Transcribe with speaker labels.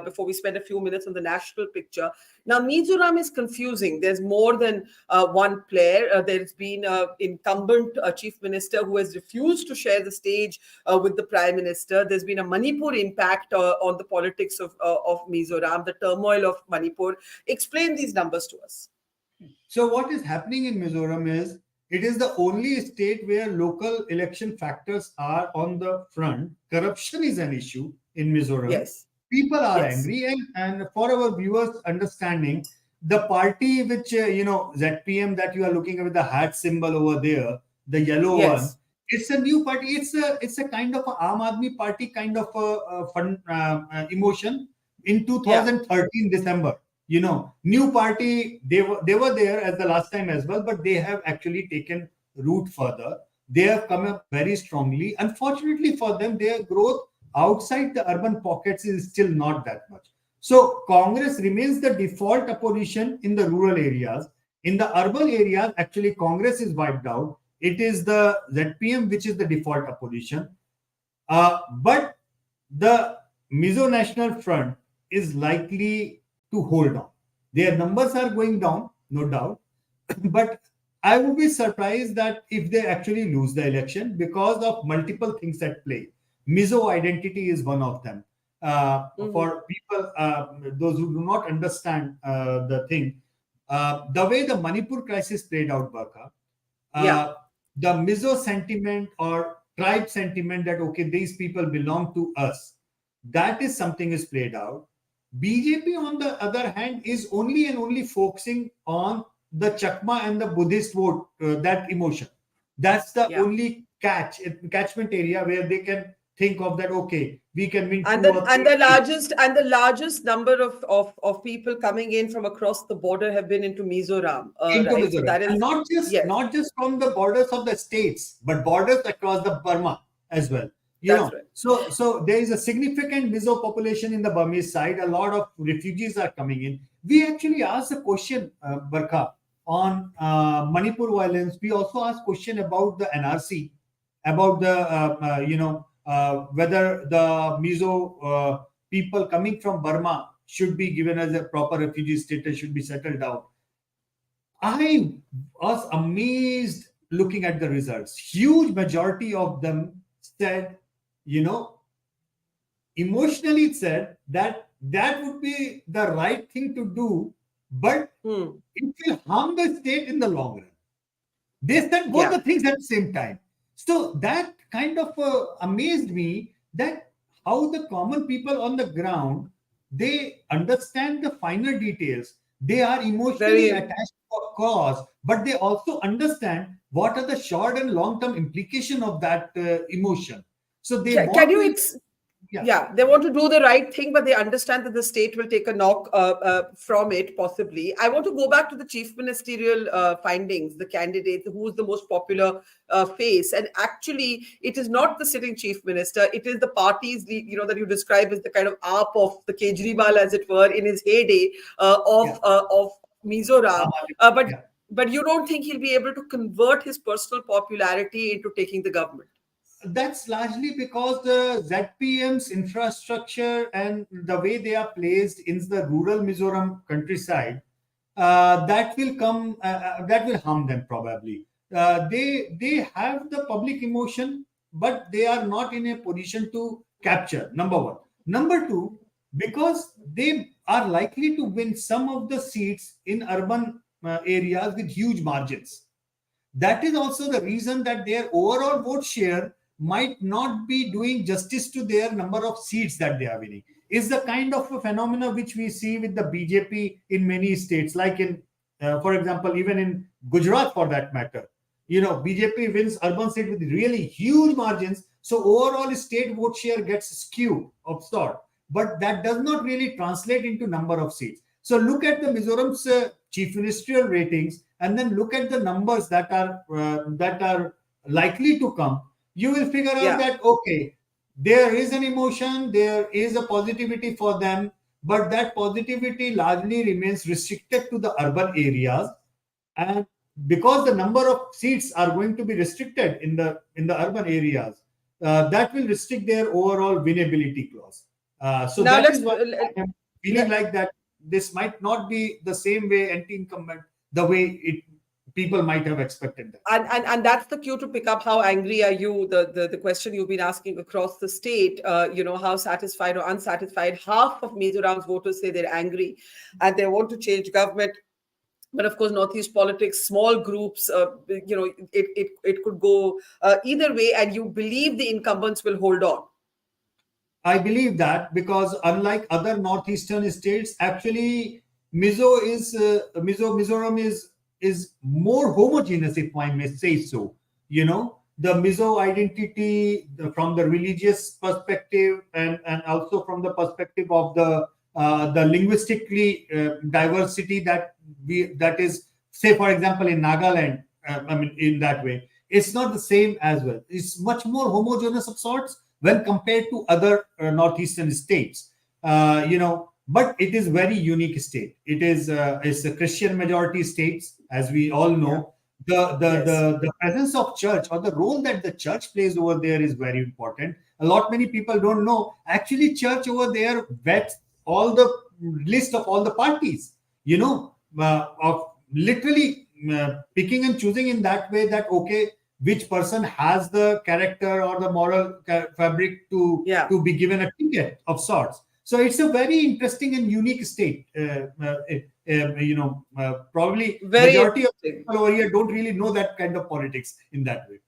Speaker 1: before we spend a few minutes on the national picture. Now, Mizoram is confusing. There's more than one player. There's been an incumbent chief minister who has refused to share the stage with the prime minister. There's been a Manipur impact on the politics of Mizoram, the turmoil of Manipur. Explain these numbers to us.
Speaker 2: So what is happening in Mizoram is, it is the only state where local election factors are on the front. Corruption is an issue in Mizoram.
Speaker 1: Yes.
Speaker 2: People are angry, and for our viewers' understanding, the party which, ZPM that you are looking at with the hat symbol over there, the yellow one, it's a new party. It's a kind of a Aam Aadmi Party kind of a emotion in 2013 December. New party, they were there as the last time as well, but they have actually taken root further. They have come up very strongly. Unfortunately for them, their growth outside the urban pockets is still not that much. So Congress remains the default opposition in the rural areas. In the urban areas, actually Congress is wiped out. It is the ZPM which is the default opposition. But the Mizo National Front is likely to hold on. Their numbers are going down, no doubt. But I would be surprised that if they actually lose the election because of multiple things at play. Mizo identity is one of them. For people, those who do not understand the thing, the way the Manipur crisis played out, Barkha, the Mizo sentiment or tribe sentiment that, okay, these people belong to us, that is something is played out. BJP, on the other hand, is only and only focusing on the Chakma and the Buddhist vote, that emotion. That's the only catchment area where they can think of that, okay, we can win.
Speaker 1: And the largest number of people coming in from across the border have been into Mizoram.
Speaker 2: Right? So that is, and not just from the borders of the states, but borders across the Burma as well. Right. So there is a significant Mizo population in the Burmese side. A lot of refugees are coming in. We actually asked a question, Barkha, on Manipur violence. We also asked a question about the NRC, about the whether the Mizo people coming from Burma should be given as a proper refugee status, should be settled down. I was amazed looking at the results. Huge majority of them said, emotionally it said that would be the right thing to do, but it will harm the state in the long run. They said both the things at the same time. So that kind of amazed me, that how the common people on the ground, they understand the finer details. They are emotionally attached to a cause, but they also understand what are the short and long-term implication of that emotion. So they
Speaker 1: they want to do the right thing, but they understand that the state will take a knock from it, possibly. I want to go back to the chief ministerial findings, the candidate who is the most popular face. And actually, it is not the sitting chief minister. It is the parties, that you describe as the kind of AAP of the Kejriwal, as it were, in his heyday of Mizoram. But you don't think he'll be able to convert his personal popularity into taking the government?
Speaker 2: That's largely because the ZPM's infrastructure and the way they are placed in the rural Mizoram countryside, that will harm them probably. They have the public emotion, but they are not in a position to capture, number one. Number two, because they are likely to win some of the seats in urban areas with huge margins. That is also the reason that their overall vote share might not be doing justice to their number of seats that they are winning. Is the kind of a phenomena which we see with the BJP in many states, like in, for example, even in Gujarat for that matter. BJP wins urban seats with really huge margins, so overall state vote share gets skewed of sort, but that does not really translate into number of seats. So look at the Mizoram's chief ministerial ratings, and then look at the numbers that are likely to come. You will figure out that, okay, there is an emotion, there is a positivity for them, but that positivity largely remains restricted to the urban areas. And because the number of seats are going to be restricted in the urban areas, that will restrict their overall winnability clause. So
Speaker 1: now
Speaker 2: that is what feeling like that this might not be the same way anti-incumbent, the way people might have expected that.
Speaker 1: And that's the cue to pick up. How angry are you? The question you've been asking across the state, how satisfied or unsatisfied. Half of Mizoram's voters say they're angry and they want to change government. But of course, Northeast politics, small groups, it could go either way, and you believe the incumbents will hold on.
Speaker 2: I believe that, because unlike other northeastern states, actually Mizoram is more homogeneous, if I may say so. The Mizo identity, from the religious perspective and also from the perspective of the linguistically diversity that is, say for example, in Nagaland. In that way, it's not the same as well. It's much more homogeneous of sorts when compared to other northeastern states. But it is very unique state. It's a Christian majority states, as we all know. The presence of church, or the role that the church plays over there, is very important. Many people don't know. Actually, church over there vets all the list of all the parties. Of literally picking and choosing in that way, that okay, which person has the character or the moral fabric to be given a ticket of sorts. So it's a very interesting and unique state. Probably
Speaker 1: very
Speaker 2: majority of people over here don't really know that kind of politics in that way.